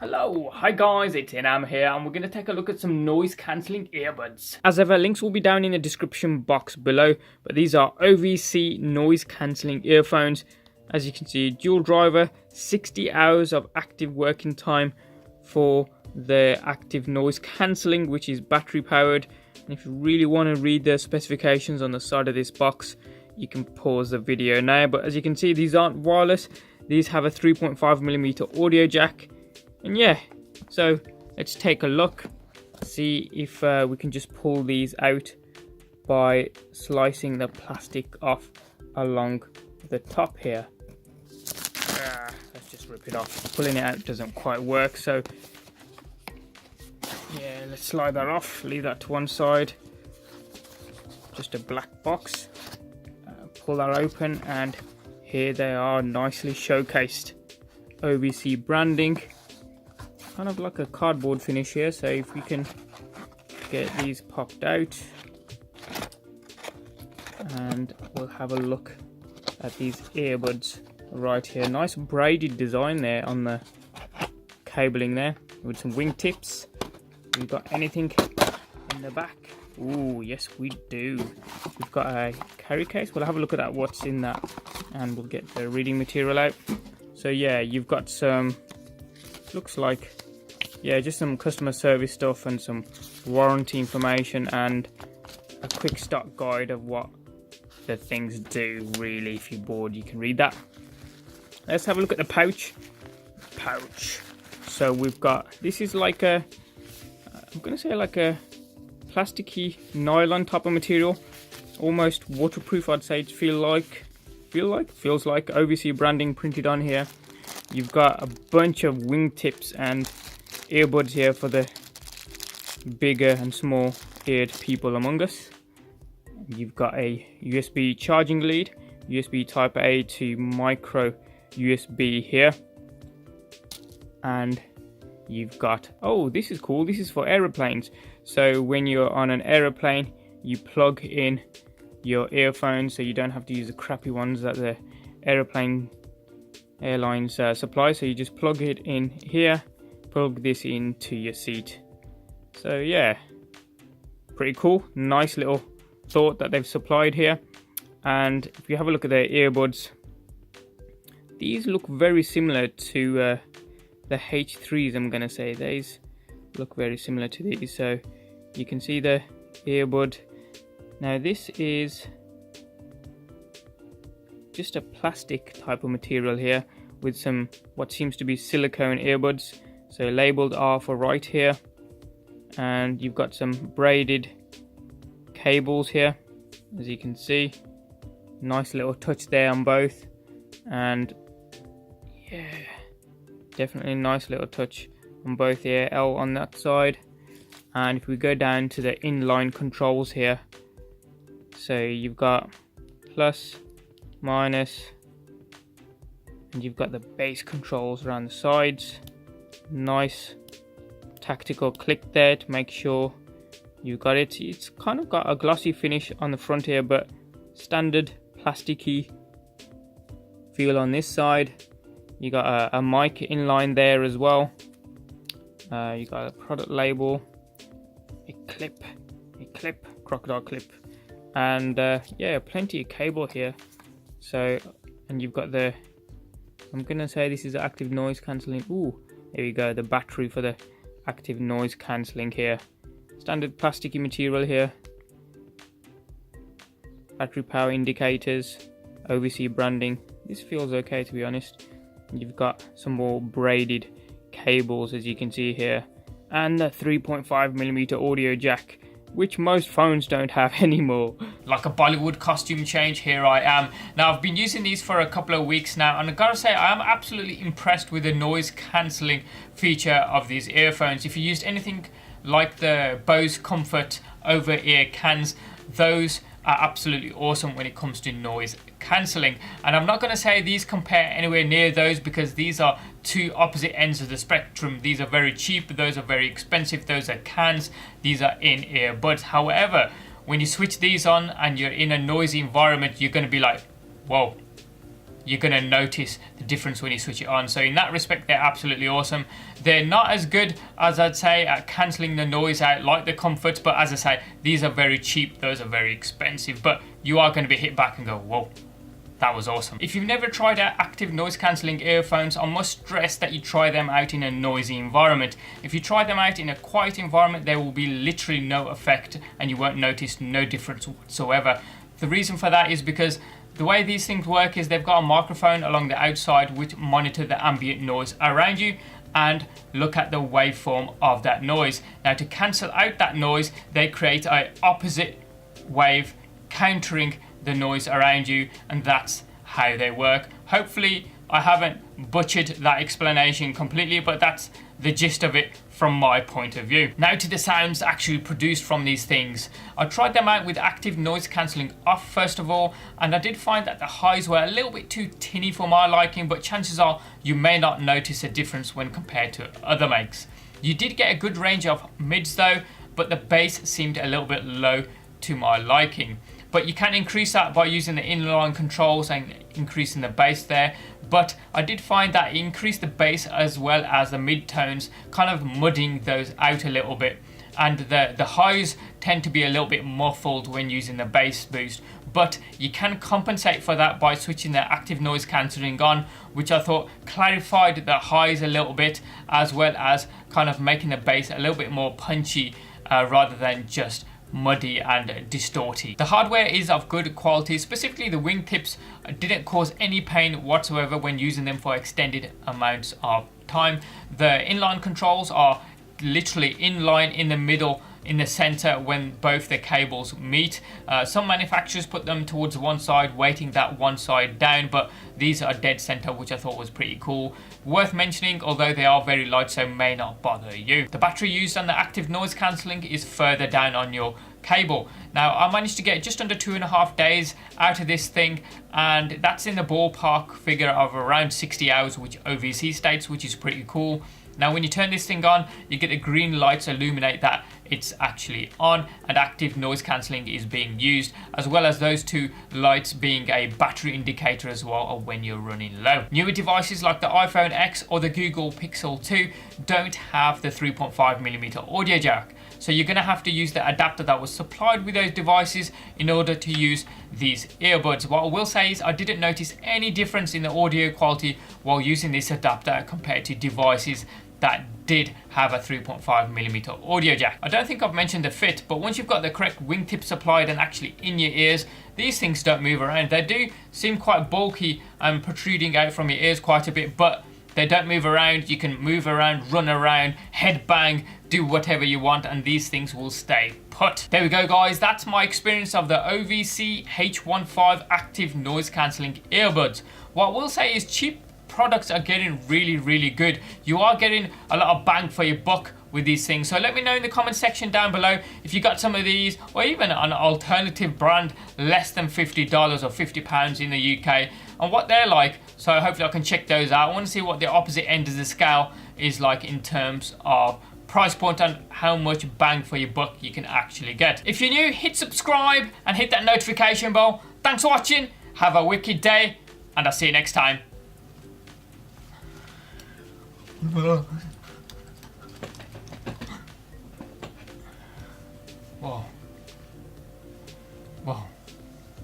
Hello, hi guys, it's Inam here and we're going to take a look at some noise cancelling earbuds. As ever, links will be down in the description box below, but these are OVC noise cancelling earphones. As you can see, dual driver, 60 hours of active working time for the active noise cancelling, which is battery powered. And if you really want to read the specifications on the side of this box, you can pause the video now. But as you can see, these aren't wireless. These have a 3.5mm audio jack. And yeah, so let's take a look, see if we can just pull these out by slicing the plastic off along the top here. Let's just rip it off. Pulling it out doesn't quite work, so yeah, let's slide that off, leave that to one side. Just a black box. Pull that open and here they are, nicely showcased. OVC branding. Kind of like a cardboard finish here, so if we can get these popped out and we'll have a look at these earbuds right here. Nice braided design there on the cabling there with some wingtips. We've got anything in the back? Ooh, yes we do. We've got a carry case. We'll have a look at that, what's in that, and we'll get the reading material out. So yeah, you've got some, looks like, yeah, just some customer service stuff and some warranty information and a quick start guide of what the things do. Really, if you're bored, you can read that. Let's have a look at the pouch. So we've got, this is like a, I'm gonna say like a plasticky nylon type of material, almost waterproof. I'd say it feels like OVC branding printed on here. You've got a bunch of wingtips and earbuds here for the bigger and small eared people among us. You've got a USB charging lead, USB type A to micro USB here, and you've got, oh, this is cool, this is for aeroplanes. So when you're on an aeroplane, you plug in your earphones, so you don't have to use the crappy ones that the airlines supply. So you just plug it in here, plug this into your seat. So yeah, pretty cool, nice little thought that they've supplied here. And if you have a look at their earbuds, these look very similar to the H3s. I'm gonna say these look very similar to these. So you can see the earbud. Now this is just a plastic type of material here with some what seems to be silicone earbuds. So labeled R for right here, and you've got some braided cables here, as you can see. Nice little touch there on both, and yeah, definitely a nice little touch on both here. L on that side, and if we go down to the inline controls here, so you've got plus, minus, and you've got the base controls around the sides. Nice tactical click there to make sure you got it. It's kind of got a glossy finish on the front here, but standard plasticky feel on this side. You got a mic inline there as well. You got a product label, a clip, crocodile clip, and yeah, plenty of cable here. So, and you've got the, I'm gonna say this is active noise cancelling. Ooh, there we go, the battery for the active noise cancelling here. Standard plasticky material here. Battery power indicators, OVC branding. This feels okay, to be honest. And you've got some more braided cables, as you can see here, and the 3.5mm audio jack, which most phones don't have anymore. Like a Bollywood costume change, here I am. Now I've been using these for a couple of weeks now, and I gotta say I am absolutely impressed with the noise cancelling feature of these earphones. If you used anything like the Bose Comfort over-ear cans, those are absolutely awesome when it comes to noise cancelling. And I'm not going to say these compare anywhere near those, because these are two opposite ends of the spectrum. These are very cheap, those are very expensive. Those are cans, these are in-ear buds. However, when you switch these on and you're in a noisy environment, you're going to be like, whoa, you're going to notice the difference when you switch it on. So in that respect, they're absolutely awesome. They're not as good as I'd say at cancelling the noise out like the Comforts, but as I say, these are very cheap, those are very expensive, but you are going to be hit back and go, whoa, that was awesome. If you've never tried out active noise cancelling earphones, I must stress that you try them out in a noisy environment. If you try them out in a quiet environment, there will be literally no effect and you won't notice no difference whatsoever. The reason for that is because the way these things work is they've got a microphone along the outside which monitor the ambient noise around you and look at the waveform of that noise. Now to cancel out that noise, they create an opposite wave countering the noise around you, and that's how they work. Hopefully I haven't butchered that explanation completely, but that's the gist of it from my point of view. Now to the sounds actually produced from these things. I tried them out with active noise cancelling off first of all, and I did find that the highs were a little bit too tinny for my liking, but chances are you may not notice a difference when compared to other makes. You did get a good range of mids though, but the bass seemed a little bit low to my liking. But you can increase that by using the inline controls and increasing the bass there. But I did find that it increased the bass as well as the mid-tones, kind of mudding those out a little bit. And the highs tend to be a little bit muffled when using the bass boost. But you can compensate for that by switching the active noise cancelling on, which I thought clarified the highs a little bit, as well as kind of making the bass a little bit more punchy rather than just muddy and distorty. The hardware is of good quality, specifically the wingtips didn't cause any pain whatsoever when using them for extended amounts of time. The inline controls are literally inline in the middle, in the center when both the cables meet. Some manufacturers put them towards one side, weighting that one side down, but these are dead center, which I thought was pretty cool. Worth mentioning, although they are very light, so may not bother you. The battery used on the active noise cancelling is further down on your cable. Now I managed to get just under 2.5 days out of this thing, and that's in the ballpark figure of around 60 hours, which OVC states, which is pretty cool. Now when you turn this thing on, you get the green lights illuminate that it's actually on and active noise cancelling is being used, as well as those two lights being a battery indicator as well of when you're running low. Newer devices like the iPhone X or the Google Pixel 2 don't have the 3.5mm audio jack. So you're going to have to use the adapter that was supplied with those devices in order to use these earbuds. What I will say is I didn't notice any difference in the audio quality while using this adapter compared to devices that did have a 3.5mm audio jack. I don't think I've mentioned the fit, but once you've got the correct wingtip supplied and actually in your ears, these things don't move around. They do seem quite bulky and protruding out from your ears quite a bit, but they don't move around. You can move around, run around, headbang, do whatever you want, and these things will stay put. There we go guys, that's my experience of the OVC H15 active noise cancelling earbuds. What I will say is cheap products are getting really good. You are getting a lot of bang for your buck with these things. So let me know in the comment section down below if you got some of these, or even an alternative brand less than $50 or £50 in the UK, and what they're like. So hopefully I can check those out. I want to see what the opposite end of the scale is like in terms of price point and how much bang for your buck you can actually get. If you're new, hit subscribe and hit that notification bell. Thanks for watching, have a wicked day, and I'll see you next time. Whoa.